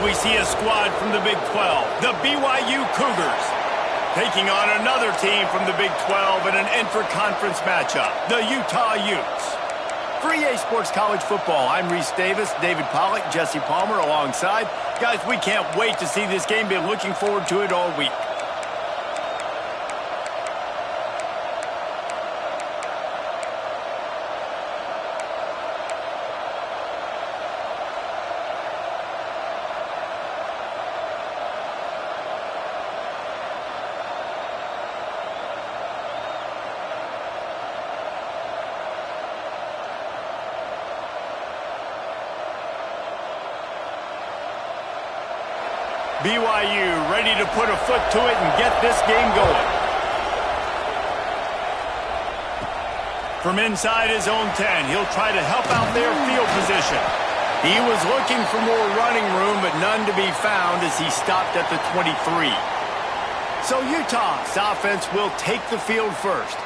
we see a squad from the Big 12, the BYU Cougars, taking on another team from the Big 12 in an intra-conference matchup, the Utah Utes. For EA Sports College Football, I'm Reese Davis, David Pollack, Jesse Palmer alongside. Guys, we can't wait to see this game. Been looking forward to it all week. BYU ready to put a foot to it and get this game going. From inside his own 10, he'll try to help out their field position. He was looking for more running room, but none to be found as he stopped at the 23. So Utah's offense will take the field first.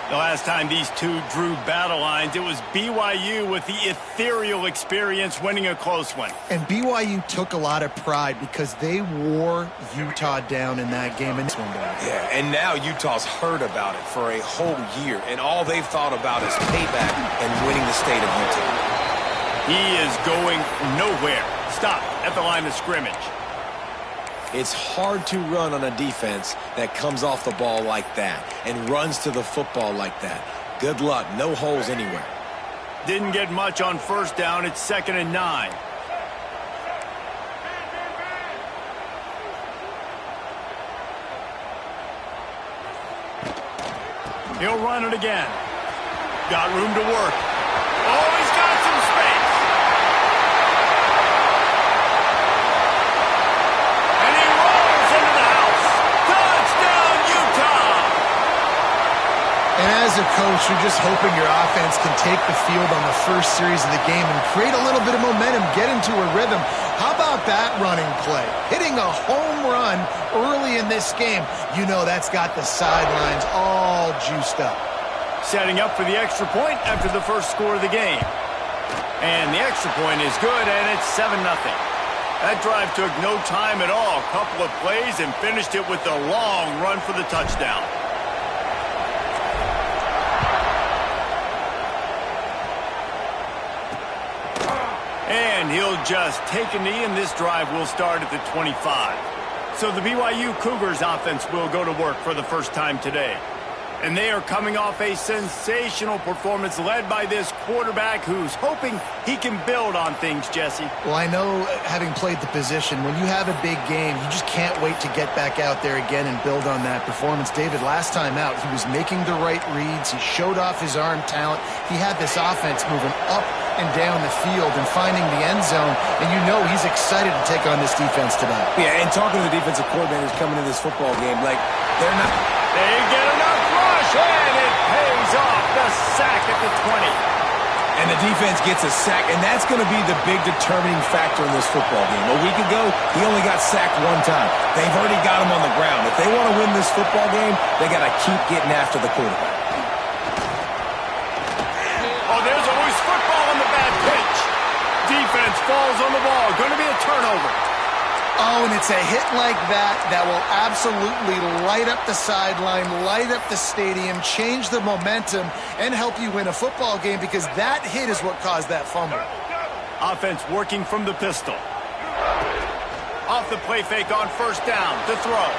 The last time these two drew battle lines, it was BYU with the ethereal experience winning a close one. And BYU took a lot of pride because they wore Utah down in that game. Yeah, and now Utah's heard about it for a whole year, and all they've thought about is payback and winning the state of Utah. He is going nowhere. Stop at the line of scrimmage. It's hard to run on a defense that comes off the ball like that and runs to the football like that. Good luck. No holes anywhere. Didn't get much on first down. It's 2nd and 9. He'll run it again. Got room to work. Oh, he's got some space. And as a coach, you're just hoping your offense can take the field on the first series of the game and create a little bit of momentum, get into a rhythm. How about that running play? Hitting a home run early in this game. You know that's got the sidelines all juiced up. Setting up for the extra point after the first score of the game. And the extra point is good, and it's 7-0. That drive took no time at all. A couple of plays and finished it with a long run for the touchdown. And he'll just take a knee, and this drive will start at the 25. So the BYU Cougars offense will go to work for the first time today. And they are coming off a sensational performance led by this quarterback who's hoping he can build on things, Jesse. Well, I know, having played the position, when you have a big game, you just can't wait to get back out there again and build on that performance. David, last time out, he was making the right reads. He showed off his arm talent. He had this offense moving up and down the field and finding the end zone, and you know he's excited to take on this defense today. Yeah, and talking to the defensive coordinators coming into this football game, like, they're not... They get enough rush, and it pays off. The sack at the 20. And the defense gets a sack, and that's going to be the big determining factor in this football game. A week ago, he only got sacked one time. They've already got him on the ground. If they want to win this football game, they got to keep getting after the quarterback. Oh, there's always football on the bad pitch. Defense falls on the ball. Going to be a turnover. Oh, and it's a hit like that that will absolutely light up the sideline, light up the stadium, change the momentum, and help you win a football game because that hit is what caused that fumble. Offense working from the pistol. Off the play fake on first down. To throw.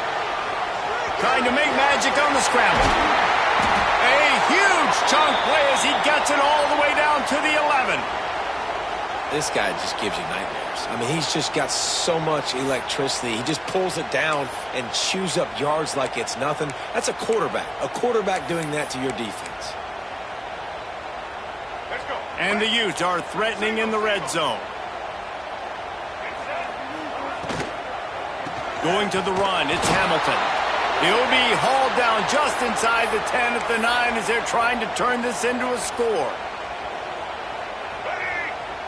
Trying to make magic on the scramble. A huge chunk play as he gets it all the way down to the 11. This guy just gives you nightmares. I mean, he's just got so much electricity. He just pulls it down and chews up yards like it's nothing. That's a quarterback. A quarterback doing that to your defense. Let's go. And the Utes are threatening in the red zone. Going to the run, it's Hamilton. He'll be hauled down just inside the 10 at the 9 as they're trying to turn this into a score.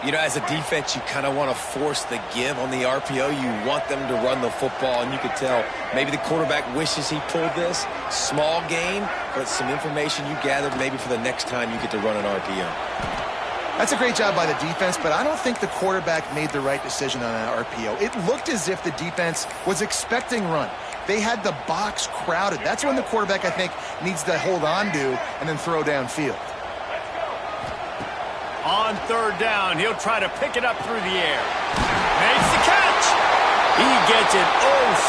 You know, as a defense, you kind of want to force the give on the RPO. You want them to run the football, and you could tell maybe the quarterback wishes he pulled this. Small gain, but some information you gathered maybe for the next time you get to run an RPO. That's a great job by the defense, but I don't think the quarterback made the right decision on that RPO. It looked as if the defense was expecting run. They had the box crowded. That's when the quarterback, I think, needs to hold on to and then throw downfield. On third down, he'll try to pick it up through the air. Makes the catch. He gets it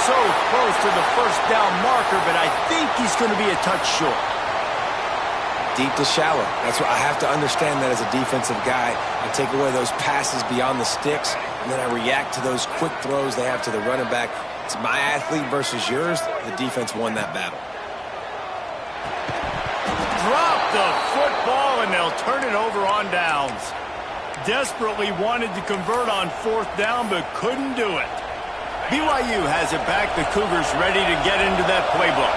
so close to the first down marker, but I think he's going to be a touch short. Deep to shallow. That's what I have to understand that as a defensive guy. I take away those passes beyond the sticks, and then I react to those quick throws they have to the running back. It's my athlete versus yours. The defense won that battle. Drop the football, and they'll turn it over on downs. Desperately wanted to convert on fourth down, but couldn't do it. BYU has it back. The Cougars ready to get into that playbook.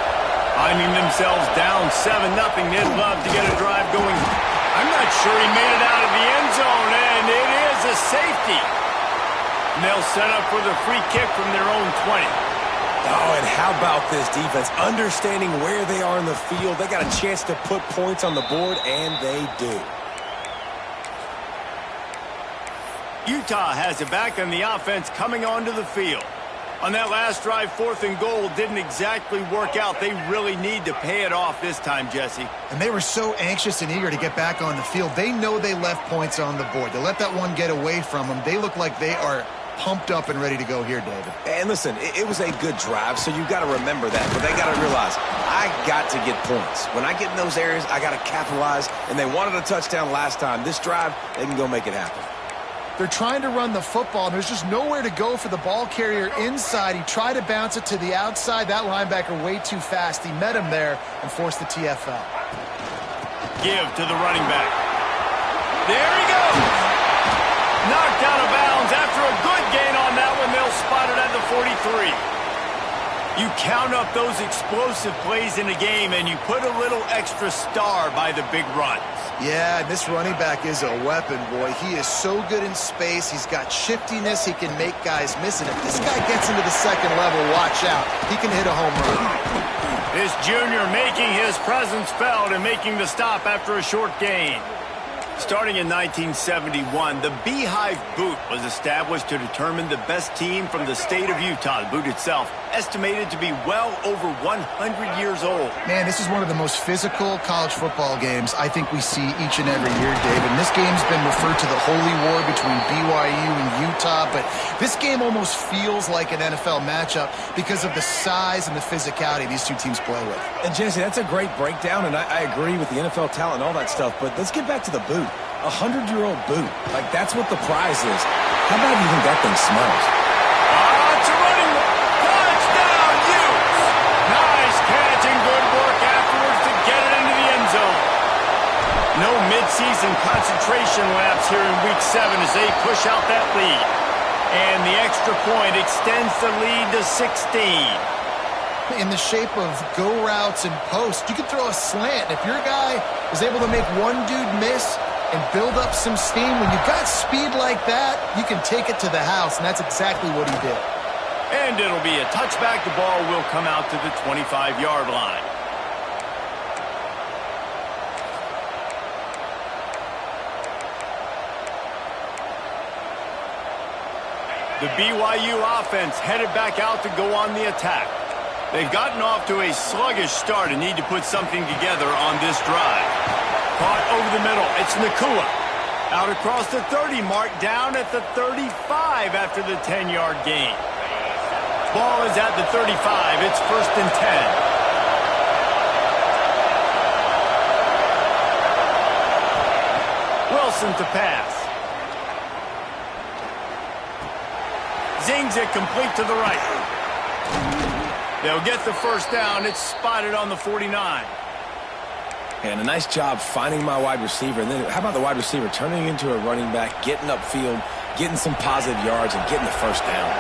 Finding themselves down 7-0, they'd love to get a drive going. I'm not sure he made it out of the end zone, and it is a safety. And they'll set up for the free kick from their own 20. Oh, and how about this defense? Understanding where they are in the field. They got a chance to put points on the board, and they do. Utah has it back on the offense coming onto the field. On that last drive, 4th and goal didn't exactly work out. They really need to pay it off this time, Jesse. And they were so anxious and eager to get back on the field. They know they left points on the board. They let that one get away from them. They look like they are pumped up and ready to go here, David. And listen, it was a good drive, so you got to remember that. But they got to realize, I got to get points. When I get in those areas, I got to capitalize. And they wanted a touchdown last time. This drive, they can go make it happen. They're trying to run the football, and there's just nowhere to go for the ball carrier inside. He tried to bounce it to the outside. That linebacker way too fast. He met him there and forced the TFL. Give to the running back. There he goes. Knocked out of bounds. After a good gain on that one, they'll spot it at the 43. You count up those explosive plays in a game, and you put a little extra star by the big runs. Yeah, this running back is a weapon, boy. He is so good in space. He's got shiftiness. He can make guys miss it. If this guy gets into the second level, watch out. He can hit a home run. This junior making his presence felt and making the stop after a short gain. Starting in 1971, the Beehive Boot was established to determine the best team from the state of Utah. The boot itself estimated to be well over 100 years old. Man, this is one of the most physical college football games I think we see each and every year, David. And this game's been referred to the holy war between BYU and Utah, but this game almost feels like an NFL matchup because of the size and the physicality these two teams play with. And Jesse, that's a great breakdown, and I agree with the NFL talent and all that stuff, but let's get back to the boot. 100-year-old boot. Like, that's what the prize is. How bad do you think that thing smells? It's a running touchdown, Utes! Nice catch and good work afterwards to get it into the end zone. No midseason concentration laps here in Week 7 as they push out that lead. And the extra point extends the lead to 16. In the shape of go routes and posts, you could throw a slant. If your guy is able to make one dude miss and build up some steam, when you've got speed like that, you can take it to the house, and that's exactly what he did. And it'll be a touchback. The ball will come out to the 25-yard line. The BYU offense headed back out to go on the attack. They've gotten off to a sluggish start and need to put something together on this drive. Caught over the middle. It's Nakua. Out across the 30 mark, down at the 35 after the 10-yard gain. Ball is at the 35. It's 1st and 10. Wilson to pass. Zings it complete to the right. They'll get the first down. It's spotted on the 49. And a nice job finding my wide receiver. And then how about the wide receiver turning into a running back, getting upfield, getting some positive yards, and getting the first down.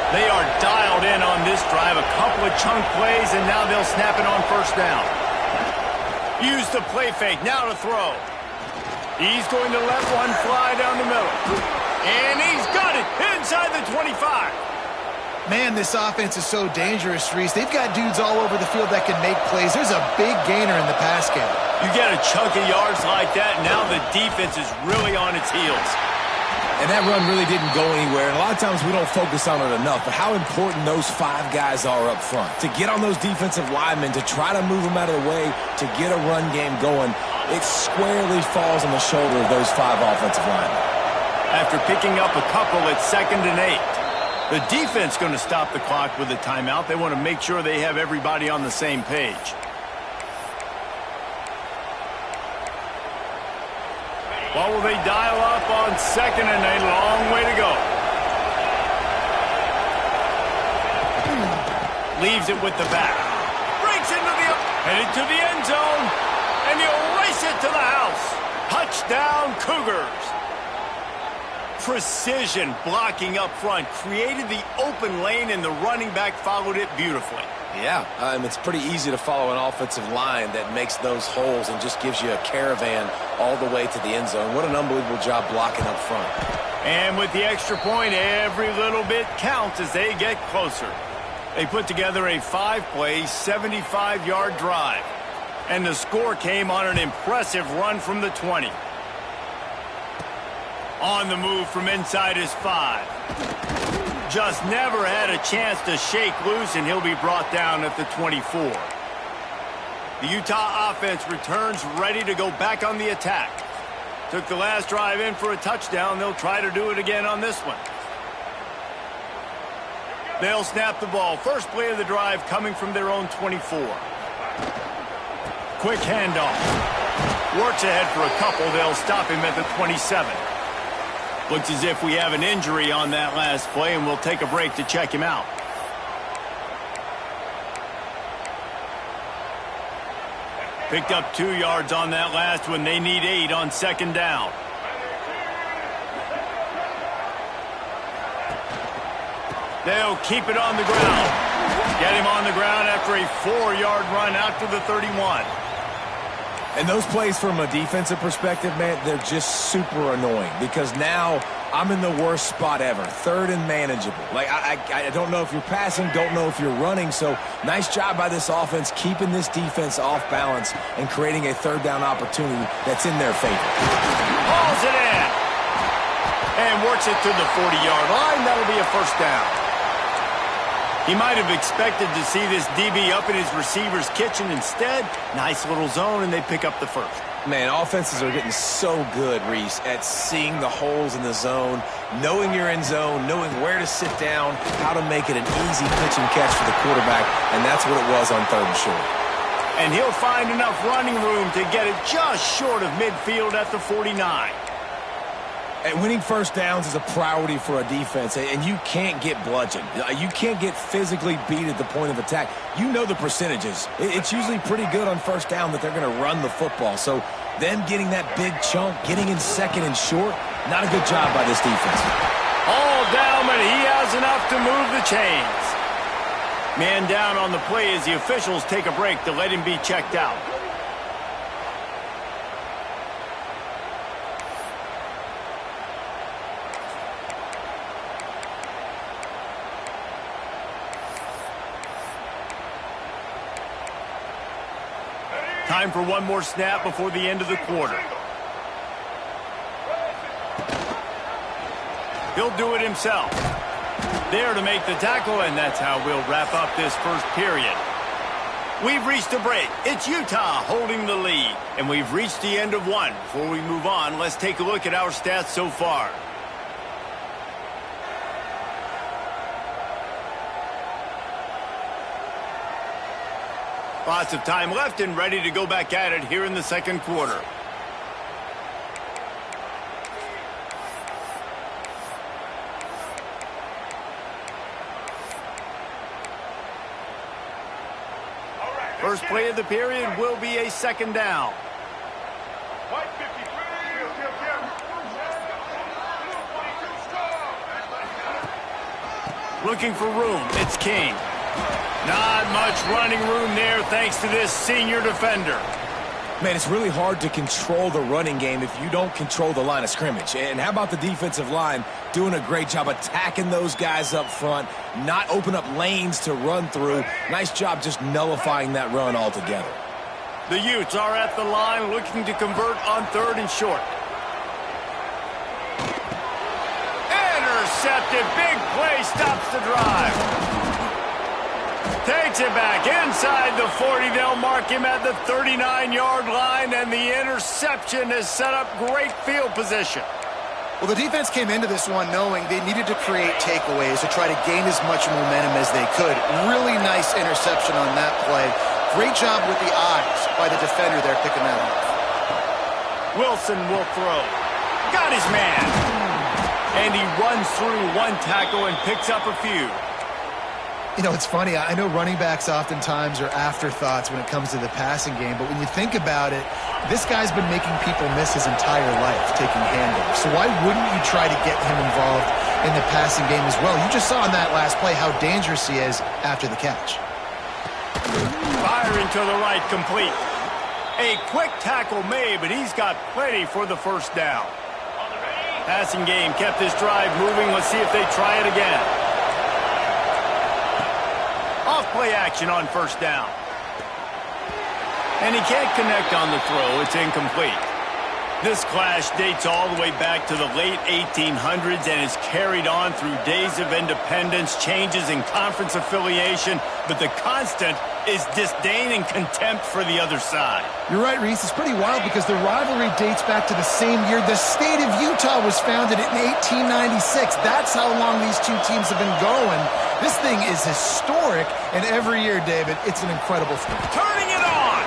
They are dialed in on this drive. A couple of chunk plays, and now they'll snap it on first down. Use the play fake. Now to throw. He's going to let one fly down the middle. And he's got it inside the 25. Man, this offense is so dangerous, Reese. They've got dudes all over the field that can make plays. There's a big gainer in the pass game. You get a chunk of yards like that, now the defense is really on its heels. And that run really didn't go anywhere. And a lot of times we don't focus on it enough, but how important those 5 guys are up front. To get on those defensive linemen, to try to move them out of the way, to get a run game going, it squarely falls on the shoulder of those 5 offensive linemen. After picking up a couple at 2nd and 8. The defense going to stop the clock with a timeout. They want to make sure they have everybody on the same page. What will they dial up on 2nd and 8? Long way to go. Leaves it with the back. Breaks headed to the end zone. And he'll race it to the house. Touchdown, Cougars. Precision blocking up front created the open lane, and the running back followed it beautifully. Yeah, it's pretty easy to follow an offensive line that makes those holes and just gives you a caravan all the way to the end zone. What an unbelievable job blocking up front. And with the extra point, every little bit counts as they get closer. They put together a 5-play, 75-yard drive. And the score came on an impressive run from the 20. On the move from inside his 5. Just never had a chance to shake loose, and he'll be brought down at the 24. The Utah offense returns ready to go back on the attack. Took the last drive in for a touchdown. They'll try to do it again on this one. They'll snap the ball. First play of the drive coming from their own 24. Quick handoff. Works ahead for a couple. They'll stop him at the 27. Looks as if we have an injury on that last play, and we'll take a break to check him out. Picked up 2 yards on that last one. They need 8 on 2nd down. They'll keep it on the ground. Get him on the ground after a 4-yard run out to the 31. And those plays from a defensive perspective, man, they're just super annoying because now I'm in the worst spot ever, 3rd and manageable. Like, I don't know if you're passing, don't know if you're running, so nice job by this offense keeping this defense off balance and creating a 3rd down opportunity that's in their favor. Hauls it in and works it to the 40-yard line. That'll be a 1st down. He might have expected to see this DB up in his receiver's kitchen. Instead, nice little zone, and they pick up the 1st. Man, offenses are getting so good, Reese, at seeing the holes in the zone, knowing you're in zone, knowing where to sit down, how to make it an easy pitch and catch for the quarterback, and that's what it was on 3rd and short. And he'll find enough running room to get it just short of midfield at the 49. And winning 1st downs is a priority for a defense, and you can't get bludgeoned. You can't get physically beat at the point of attack. You know the percentages. It's usually pretty good on 1st down that they're going to run the football. So them getting that big chunk, getting in 2nd and short, not a good job by this defense. All down, but he has enough to move the chains. Man down on the play as the officials take a break to let him be checked out. Time for one more snap before the end of the quarter. He'll do it himself. There to make the tackle, and that's how we'll wrap up this 1st period. We've reached a break. It's Utah holding the lead, and we've reached the end of one. Before we move on, let's take a look at our stats so far. Lots of time left and ready to go back at it here in the 2nd quarter. First play of the period will be a 2nd down. Looking for room. It's King. Not much running room there thanks to this senior defender. Man, it's really hard to control the running game if you don't control the line of scrimmage. And how about the defensive line doing a great job attacking those guys up front, not open up lanes to run through. Nice job just nullifying that run altogether. The Utes are at the line looking to convert on 3rd and short. Intercepted. Big play stops the drive. Takes it back inside the 40. They'll mark him at the 39-yard line, and the interception has set up great field position. Well, the defense came into this one knowing they needed to create takeaways to try to gain as much momentum as they could. Really nice interception on that play. Great job with the eyes by the defender there picking that up. Wilson will throw. Got his man. And he runs through one tackle and picks up a few. You know, it's funny. I know running backs oftentimes are afterthoughts when it comes to the passing game, but when you think about it, this guy's been making people miss his entire life taking handoffs. So why wouldn't you try to get him involved in the passing game as well? You just saw in that last play how dangerous he is after the catch. Firing to the right, complete. A quick tackle made, but he's got plenty for the first down. Passing game kept this drive moving. Let's see if they try it again. Off-play action on 1st down. And he can't connect on the throw. It's incomplete. This clash dates all the way back to the late 1800s and is carried on through days of independence, changes in conference affiliation, but the constant is disdain and contempt for the other side. You're right, Reese. It's pretty wild because the rivalry dates back to the same year the state of Utah was founded in 1896. That's how long these two teams have been going. This thing is historic, and every year, David, it's an incredible thing. Turning it on!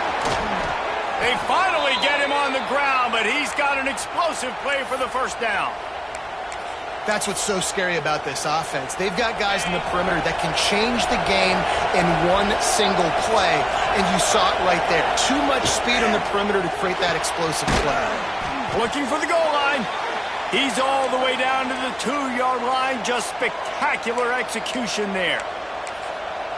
They finally get him on the ground, but he's got an explosive play for the 1st down. That's what's so scary about this offense. They've got guys in the perimeter that can change the game in one single play, and you saw it right there. Too much speed on the perimeter to create that explosive play. Looking for the goal line. He's all the way down to the 2-yard line. Just spectacular execution there.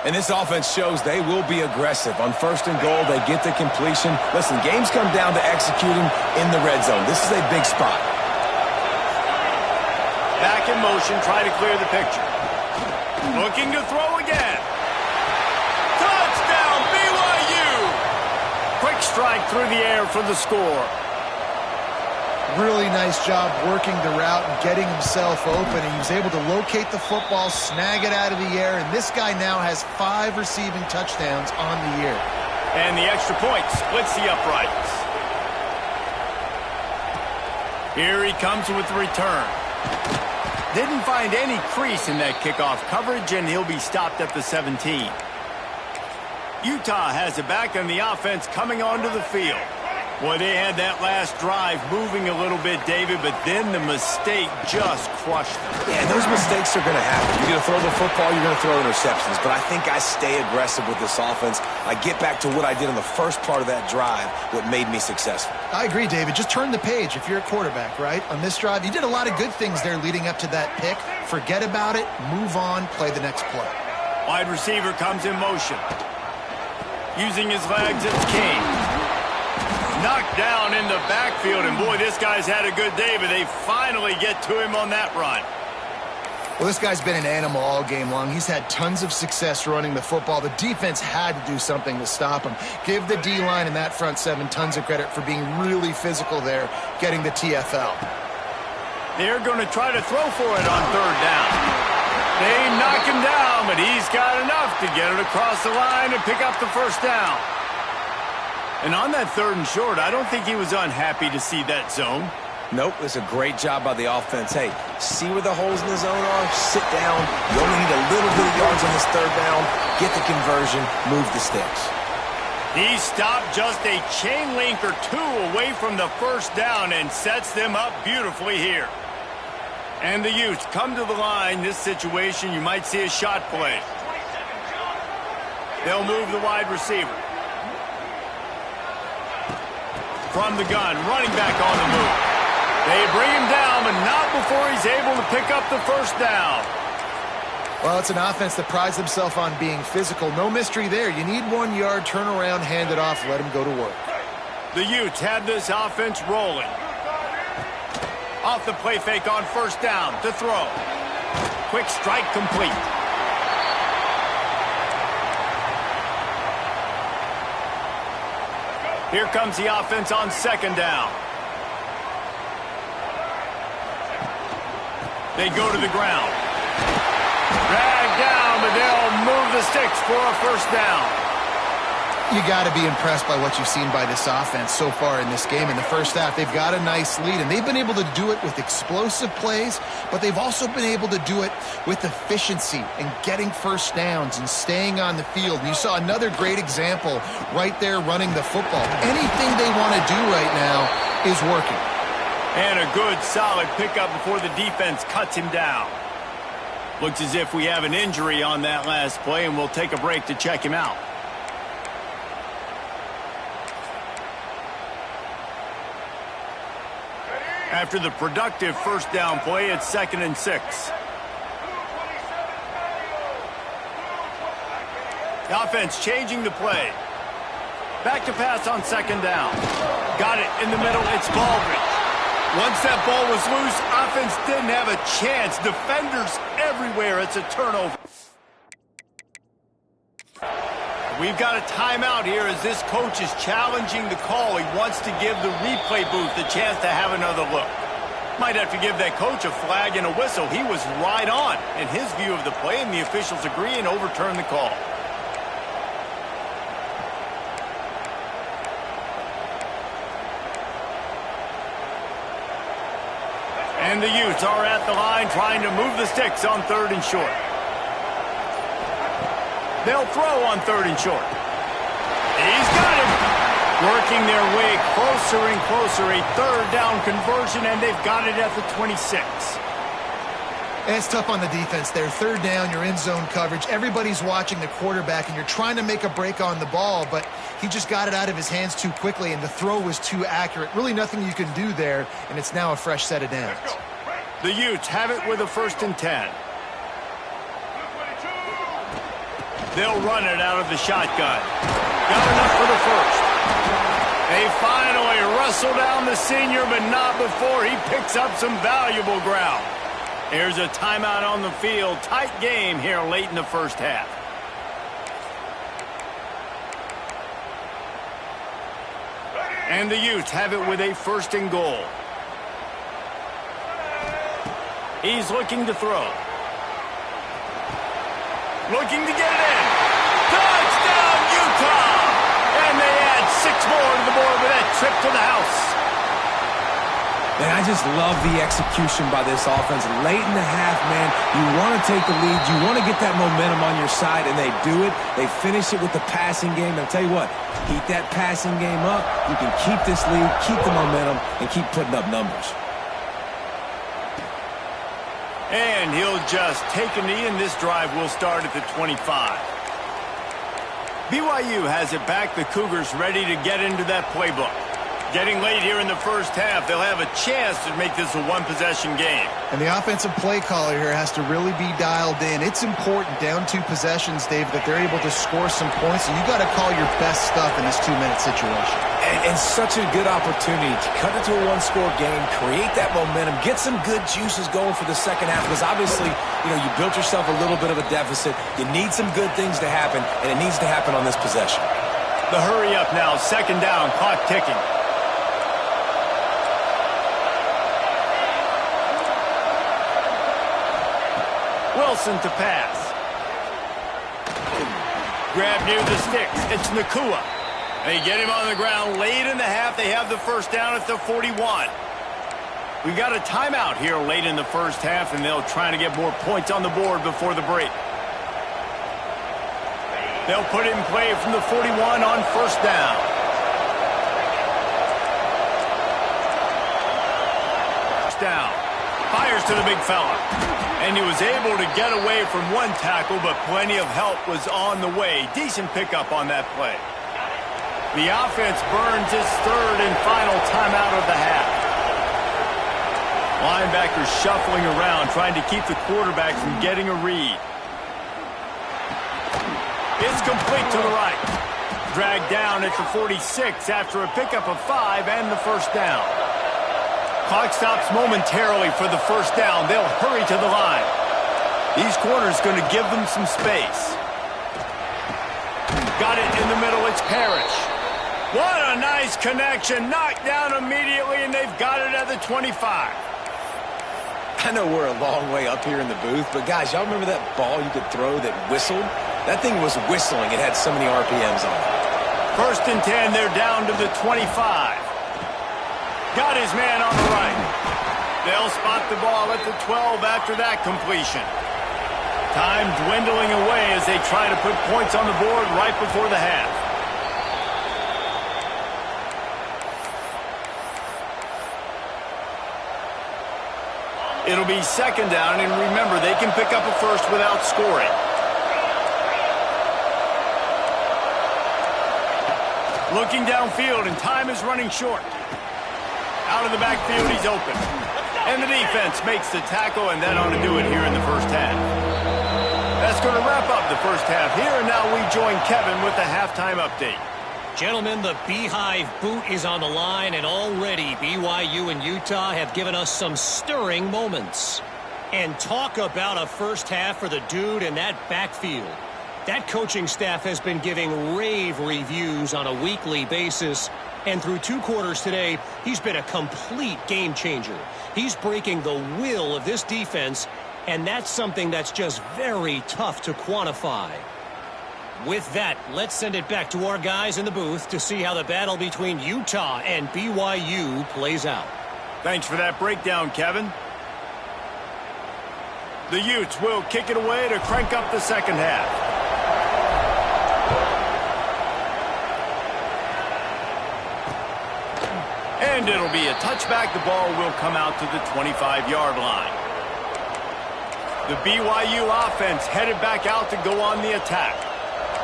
And this offense shows they will be aggressive. On 1st and goal, they get the completion. Listen, games come down to executing in the red zone. This is a big spot. Back in motion, try to clear the picture. Looking to throw again. Touchdown, BYU! Quick strike through the air for the score. Really nice job working the route and getting himself open. And he was able to locate the football, snag it out of the air, and this guy now has 5 receiving touchdowns on the year. And the extra point splits the uprights. Here he comes with the return. Didn't find any crease in that kickoff coverage, and he'll be stopped at the 17. Utah has it back on the offense coming onto the field. Boy, they had that last drive moving a little bit, David, but then the mistake just crushed them. Yeah, those mistakes are going to happen. You're going to throw the football, you're going to throw interceptions. But I think I stay aggressive with this offense. I get back to what I did in the first part of that drive, what made me successful. I agree, David. Just turn the page if you're a quarterback, right? On this drive, you did a lot of good things there leading up to that pick. Forget about it, move on, play the next play. Wide receiver comes in motion. Using his legs, it's King. Knocked down in the backfield, and boy, this guy's had a good day, but they finally get to him on that run. Well, this guy's been an animal all game long. He's had tons of success running the football. The defense had to do something to stop him. Give the D-line and that front 7 tons of credit for being really physical there, getting the TFL. They're going to try to throw for it on 3rd down. They knock him down, but he's got enough to get it across the line and pick up the 1st down. And on that 3rd and short, I don't think he was unhappy to see that zone. Nope, it's a great job by the offense. Hey, see where the holes in the zone are? Sit down. You only need a little bit of yards on this 3rd down. Get the conversion. Move the sticks. He stopped just a chain link or 2 away from the 1st down and sets them up beautifully here. And the Utes come to the line. This situation, you might see a shot play. They'll move the wide receiver. From the gun, running back on the move. They bring him down, but not before he's able to pick up the 1st down. Well, it's an offense that prides themselves on being physical. No mystery there. You need 1 yard, turn around, hand it off, let him go to work. The Utes have this offense rolling. Off the play fake on first down to throw. Quick strike complete. Here comes the offense on second down. They go to the ground. Dragged down, but they'll move the sticks for a first down. You got to be impressed by what you've seen by this offense so far in this game. In the first half, they've got a nice lead, and they've been able to do it with explosive plays, but they've also been able to do it with efficiency and getting first downs and staying on the field. And you saw another great example right there running the football. Anything they want to do right now is working. And a good, solid pickup before the defense cuts him down. Looks as if we have an injury on that last play, and we'll take a break to check him out. After the productive first down play, it's 2nd and 6. The offense changing the play. Back to pass on second down. Got it in the middle. It's Baldridge. Once that ball was loose, offense didn't have a chance. Defenders everywhere. It's a turnover. We've got a timeout here as this coach is challenging the call. He wants to give the replay booth a chance to have another look. Might have to give that coach a flag and a whistle. He was right on in his view of the play, and the officials agree and overturn the call. And the Utes are at the line trying to move the sticks on 3rd and short. They'll throw on 3rd and short. He's got it. Working their way closer and closer. A 3rd down conversion, and they've got it at the 26. And it's tough on the defense there. 3rd down, you're in zone coverage. Everybody's watching the quarterback, and you're trying to make a break on the ball, but he just got it out of his hands too quickly, and the throw was too accurate. Really nothing you can do there, and it's now a fresh set of downs. The Utes have it with a 1st and 10. They'll run it out of the shotgun. Got enough for the first. They finally wrestle down the senior, but not before he picks up some valuable ground. Here's a timeout on the field. Tight game here late in the first half. And the Utes have it with a 1st and goal. He's looking to throw. Looking to get it in. Touchdown, Utah! And they add 6 more to the board with that trip to the house. Man, I just love the execution by this offense. Late in the half, man, you want to take the lead. You want to get that momentum on your side, and they do it. They finish it with the passing game. And I'll tell you what, keep that passing game up. You can keep this lead, keep the momentum, and keep putting up numbers. And he'll just take a knee, and this drive will start at the 25. BYU has it back. The Cougars ready to get into that playbook. Getting late here in the first half, they'll have a chance to make this a one-possession game. And the offensive play caller here has to really be dialed in. It's important down 2 possessions, Dave, that they're able to score some points, and you got to call your best stuff in this 2-minute situation. And such a good opportunity to cut into a 1-score game, create that momentum, get some good juices going for the second half, because obviously, you built yourself a little bit of a deficit. You need some good things to happen, and it needs to happen on this possession. The hurry up now, 2nd down, clock ticking. Wilson to pass. Grab near the sticks. It's Nakua. They get him on the ground late in the half. They have the first down at the 41. We've got a timeout here late in the first half, and they'll try to get more points on the board before the break. They'll put it in play from the 41 on first down. Down. Fires to the big fella. And he was able to get away from one tackle, but plenty of help was on the way. Decent pickup on that play. The offense burns its 3rd and final timeout of the half. Linebackers shuffling around, trying to keep the quarterback from getting a read. It's complete to the right. Dragged down at the 46 after a pickup of 5 and the first down. Clock stops momentarily for the first down. They'll hurry to the line. These corners going to give them some space. Got it in the middle. It's Parrish. What a nice connection. Knocked down immediately, and they've got it at the 25. I know we're a long way up here in the booth, but guys, y'all remember that ball you could throw that whistled? That thing was whistling. It had so many RPMs on it. First and 10, they're down to the 25. Got his man on the right. They'll spot the ball at the 12 after that completion. Time dwindling away as they try to put points on the board right before the half. It'll be second down, and remember, they can pick up a first without scoring. Looking downfield, and time is running short. Out of the backfield, he's open. And the defense makes the tackle, and that ought to do it here in the first half. That's going to wrap up the first half here, and now we join Kevin with the halftime update. Gentlemen, the Beehive boot is on the line, and already BYU and Utah have given us some stirring moments. And talk about a first half for the dude in that backfield. That coaching staff has been giving rave reviews on a weekly basis. And through 2 quarters today, he's been a complete game changer. He's breaking the will of this defense, and that's something that's just very tough to quantify. With that, let's send it back to our guys in the booth to see how the battle between Utah and BYU plays out. Thanks for that breakdown, Kevin. The Utes will kick it away to crank up the second half. And it'll be a touchback. The ball will come out to the 25-yard line. The BYU offense headed back out to go on the attack.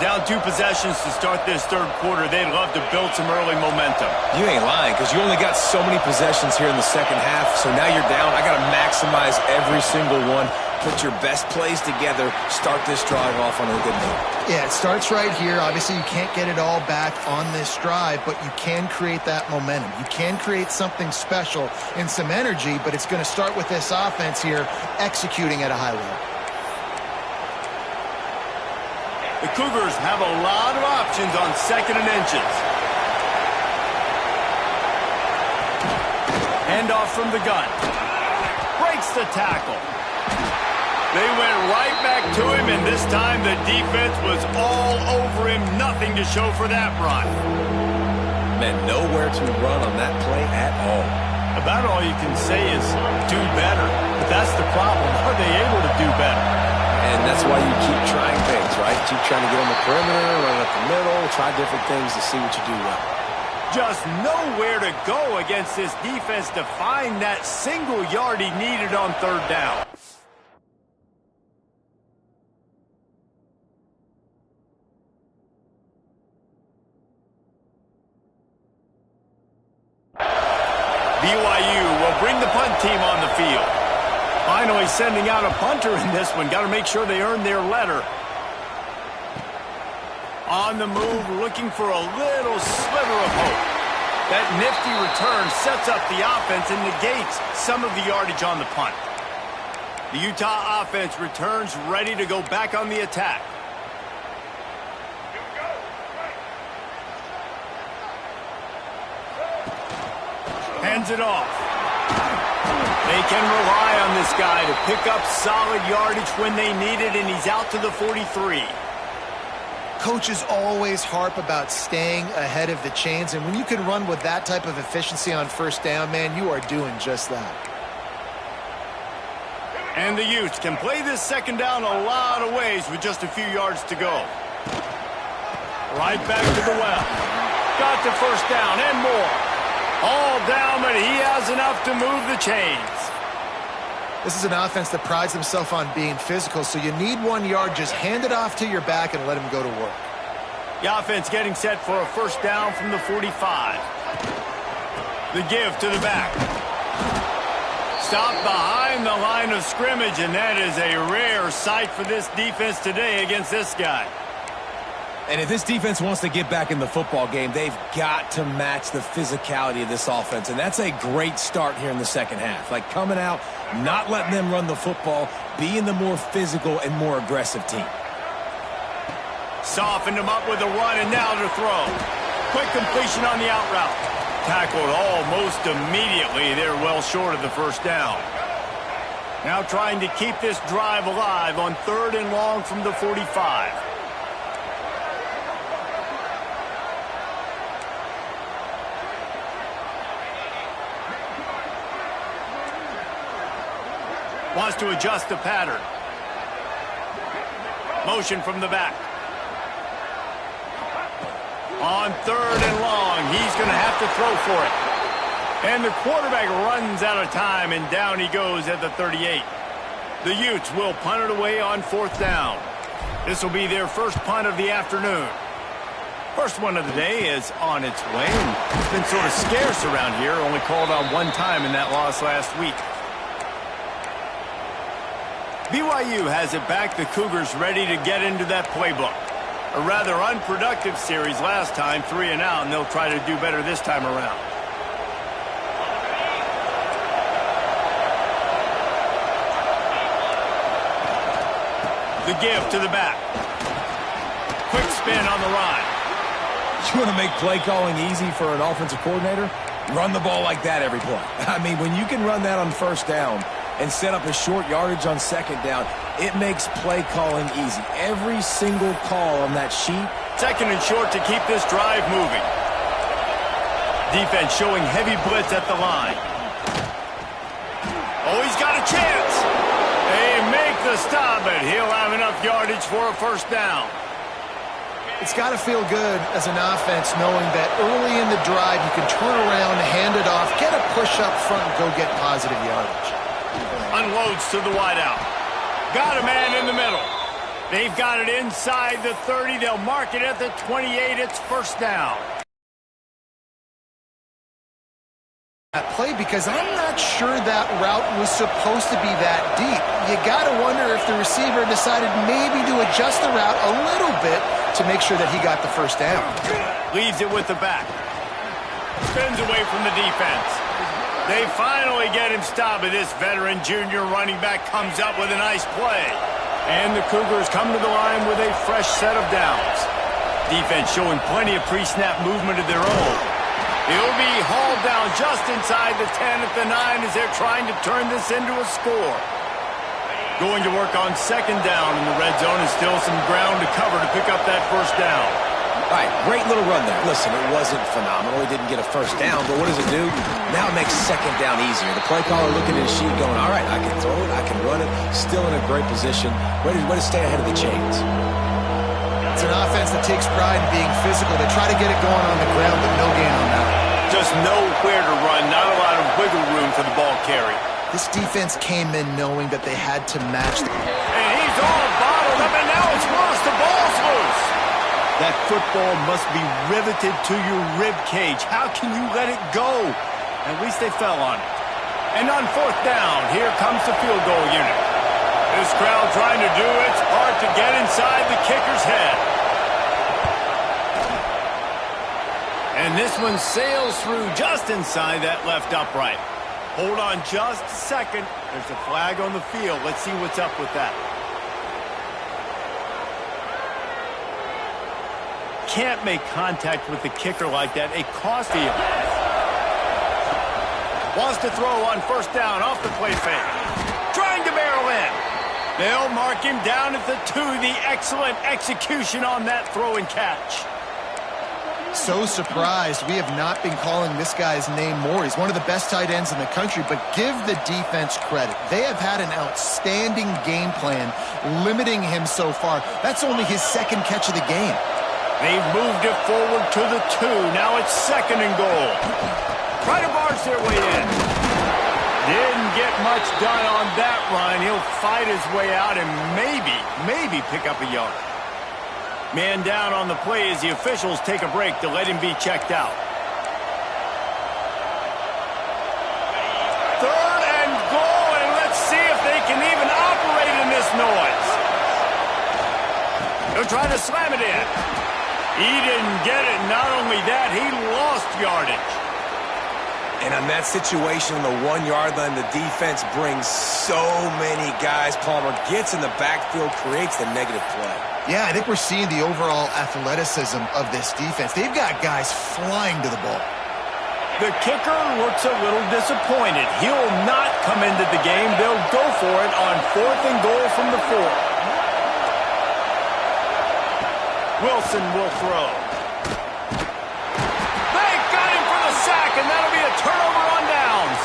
Down 2 possessions to start this third quarter. They'd love to build some early momentum. You ain't lying, because you only got so many possessions here in the second half, so now you're down. I got to maximize every single one. Put your best plays together. Start this drive off on a good note. Yeah, it starts right here. Obviously, you can't get it all back on this drive, but you can create that momentum. You can create something special and some energy, but it's going to start with this offense here executing at a high level. The Cougars have a lot of options on second and inches. Handoff from the gun. Breaks the tackle. They went right back to him, and this time the defense was all over him. Nothing to show for that run. Man, nowhere to run on that play at all. About all you can say is do better. But that's the problem. Are they able to do better? And that's why you keep trying things, right? Keep trying to get on the perimeter, run up the middle, try different things to see what you do well. Just nowhere to go against this defense to find that single yard he needed on third down. BYU will bring the punt team on the field. Finally sending out a punter in this one. Got to make sure they earn their letter. On the move, looking for a little sliver of hope. That nifty return sets up the offense and negates some of the yardage on the punt. The Utah offense returns ready to go back on the attack. Hands it off. They can rely on this guy to pick up solid yardage when they need it, and he's out to the 43. Coaches always harp about staying ahead of the chains, and when you can run with that type of efficiency on first down, man, you are doing just that. And the Utes can play this second down a lot of ways with just a few yards to go. Right back to the well. Got the first down and more. All down, but he has enough to move the chains. This is an offense that prides themselves on being physical, so you need 1 yard. Just hand it off to your back and let him go to work. The offense getting set for a first down from the 45. The give to the back. Stop behind the line of scrimmage, and that is a rare sight for this defense today against this guy. And if this defense wants to get back in the football game, they've got to match the physicality of this offense. And that's a great start here in the second half. Like coming out, not letting them run the football, being the more physical and more aggressive team. Softened him up with a run, and now to throw. Quick completion on the out route. Tackled almost immediately. They're well short of the first down. Now trying to keep this drive alive on 3rd and long from the 45. Wants to adjust the pattern. Motion from the back. On 3rd and long, he's going to have to throw for it. And the quarterback runs out of time, and down he goes at the 38. The Utes will punt it away on 4th down. This will be their first punt of the afternoon. First one of the day is on its way, and it's been sort of scarce around here, only called on one time in that loss last week. BYU has it back. The Cougars ready to get into that playbook. A rather unproductive series last time, 3 and out, and they'll try to do better this time around. The give to the back. Quick spin on the ride. You want to make play calling easy for an offensive coordinator? Run the ball like that every play. I mean, when you can run that on 1st down and set up a short yardage on 2nd down, it makes play calling easy. Every single call on that sheet. 2nd and short to keep this drive moving. Defense showing heavy blitz at the line. Oh, he's got a chance. They make the stop, but he'll have enough yardage for a 1st down. It's got to feel good as an offense knowing that early in the drive you can turn around, hand it off, get a push up front, and go get positive yardage. Unloads to the wideout. Got a man in the middle. They've got it inside the 30. They'll mark it at the 28. It's 1st down. That play, because I'm not sure that route was supposed to be that deep. You got to wonder if the receiver decided maybe to adjust the route a little bit to make sure that he got the 1st down. Leaves it with the back. Spins away from the defense. They finally get him stopped, but this veteran junior running back comes up with a nice play. And the Cougars come to the line with a fresh set of downs. Defense showing plenty of pre-snap movement of their own. He'll be hauled down just inside the 10 at the 9 as they're trying to turn this into a score. Going to work on 2nd down in the red zone, and still some ground to cover to pick up that 1st down. All right, great little run there. Listen, it wasn't phenomenal. He didn't get a 1st down, but what does it do? Now it makes 2nd down easier. The play caller looking at his sheet going, all right, I can throw it, I can run it, still in a great position. Way to stay ahead of the chains. It's an offense that takes pride in being physical. They try to get it going on the ground, but no gain on that. Just nowhere to run, not a lot of wiggle room for the ball carry. This defense came in knowing that they had to match. And he's all bottled up, and now it's worse. The ball's loose. That football must be riveted to your rib cage. How can you let it go? At least they fell on it. And on 4th down, here comes the field goal unit. This crowd trying to do its part to get inside the kicker's head. And this one sails through just inside that left upright. Hold on just a second. There's a flag on the field. Let's see what's up with that. Can't make contact with the kicker like that. It cost him. Wants to throw on 1st down off the play fake. Trying to barrel in. They'll mark him down at the 2. The excellent execution on that throw and catch. So surprised we have not been calling this guy's name more. He's one of the best tight ends in the country, but give the defense credit. They have had an outstanding game plan limiting him so far. That's only his 2nd catch of the game. They've moved it forward to the 2. Now it's 2nd and goal. Try to barge their way in. Didn't get much done on that run. He'll fight his way out and maybe pick up a yard. Man down on the play as the officials take a break to let him be checked out. 3rd and goal, and let's see if they can even operate in this noise. He'll try to slam it in. He didn't get it. Not only that, he lost yardage. And on that situation, on the 1-yard line, the defense brings so many guys. Palmer gets in the backfield, creates the negative play. Yeah, I think we're seeing the overall athleticism of this defense. They've got guys flying to the ball. The kicker looks a little disappointed. He'll not come into the game. They'll go for it on 4th and goal from the 4. Wilson will throw. They got him for the sack, and that'll be a turnover on downs.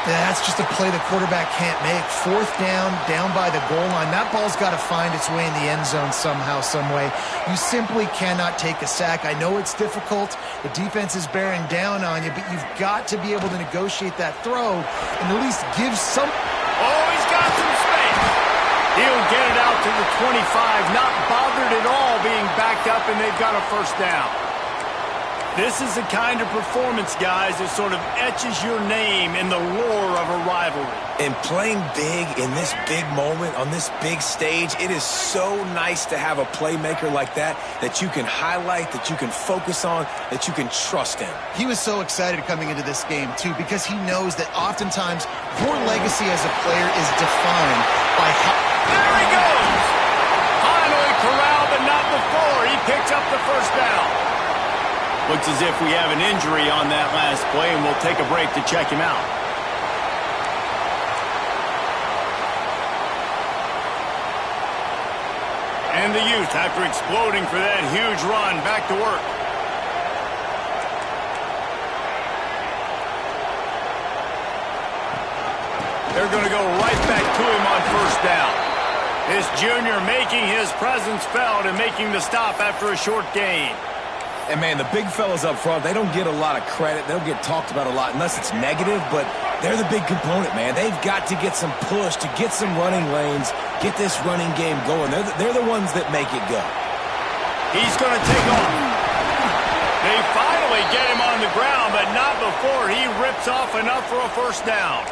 Yeah, that's just a play the quarterback can't make. 4th down, down by the goal line. That ball's got to find its way in the end zone somehow, some way. You simply cannot take a sack. I know it's difficult. The defense is bearing down on you, but you've got to be able to negotiate that throw and at least give some... Oh, he's got some space. He'll get it out to the 25, not bothered at all being backed up, and they've got a first down. This is the kind of performance, guys, that sort of etches your name in the lore of a rivalry. And playing big in this big moment, on this big stage, it is so nice to have a playmaker like that you can highlight, that you can focus on, that you can trust in. He was so excited coming into this game, too, because he knows that oftentimes your legacy as a player is defined by how... There he goes! Finally corralled, but not before. He picks up the first down. Looks as if we have an injury on that last play, and we'll take a break to check him out. And the Utes, after exploding for that huge run, back to work. They're going to go right back to him on first down. This junior making his presence felt and making the stop after a short gain. And, man, the big fellas up front, they don't get a lot of credit. They don't get talked about a lot unless it's negative, but they're the big component, man. They've got to get some push, to get some running lanes, get this running game going. They're the ones that make it go. He's going to take off. They finally get him on the ground, but not before he rips off enough for a first down.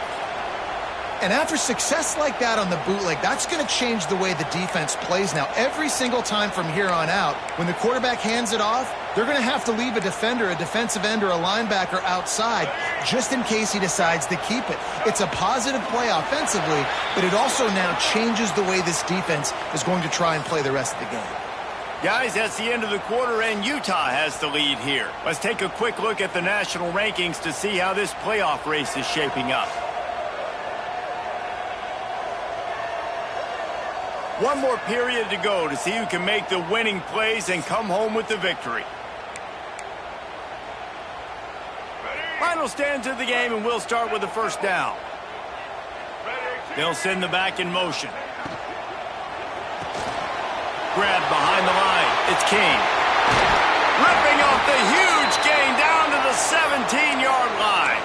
And after success like that on the bootleg, that's going to change the way the defense plays now. Every single time from here on out, when the quarterback hands it off, they're going to have to leave a defender, a defensive end, or a linebacker outside just in case he decides to keep it. It's a positive play offensively, but it also now changes the way this defense is going to try and play the rest of the game. Guys, that's the end of the quarter, and Utah has the lead here. Let's take a quick look at the national rankings to see how this playoff race is shaping up. One more period to go to see who can make the winning plays and come home with the victory. Final stands of the game, and we'll start with the first down. They'll send the back in motion. Grab behind the line. It's King. Ripping off the huge gain down to the 17-yard line.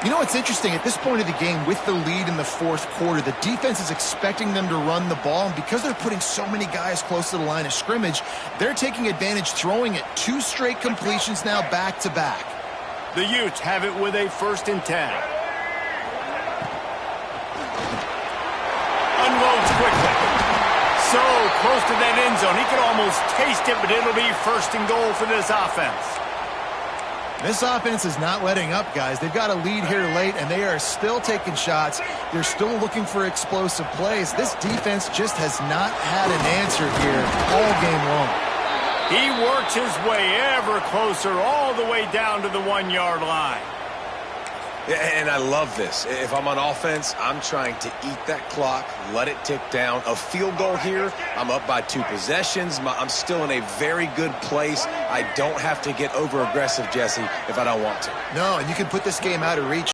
You know what's interesting? At this point of the game, with the lead in the 4th quarter, the defense is expecting them to run the ball, and because they're putting so many guys close to the line of scrimmage, they're taking advantage, throwing it 2 straight completions now back-to-back. The Utes have it with a 1st and 10. Unloads quickly. So close to that end zone. He could almost taste it, but it'll be 1st and goal for this offense. This offense is not letting up, guys. They've got a lead here late, and they are still taking shots. They're still looking for explosive plays. This defense just has not had an answer here all game long. He works his way ever closer all the way down to the 1-yard line. And I love this. If I'm on offense, I'm trying to eat that clock, let it tick down. A field goal here, I'm up by 2 possessions. I'm still in a very good place. I don't have to get over-aggressive, Jesse, if I don't want to. No, and you can put this game out of reach.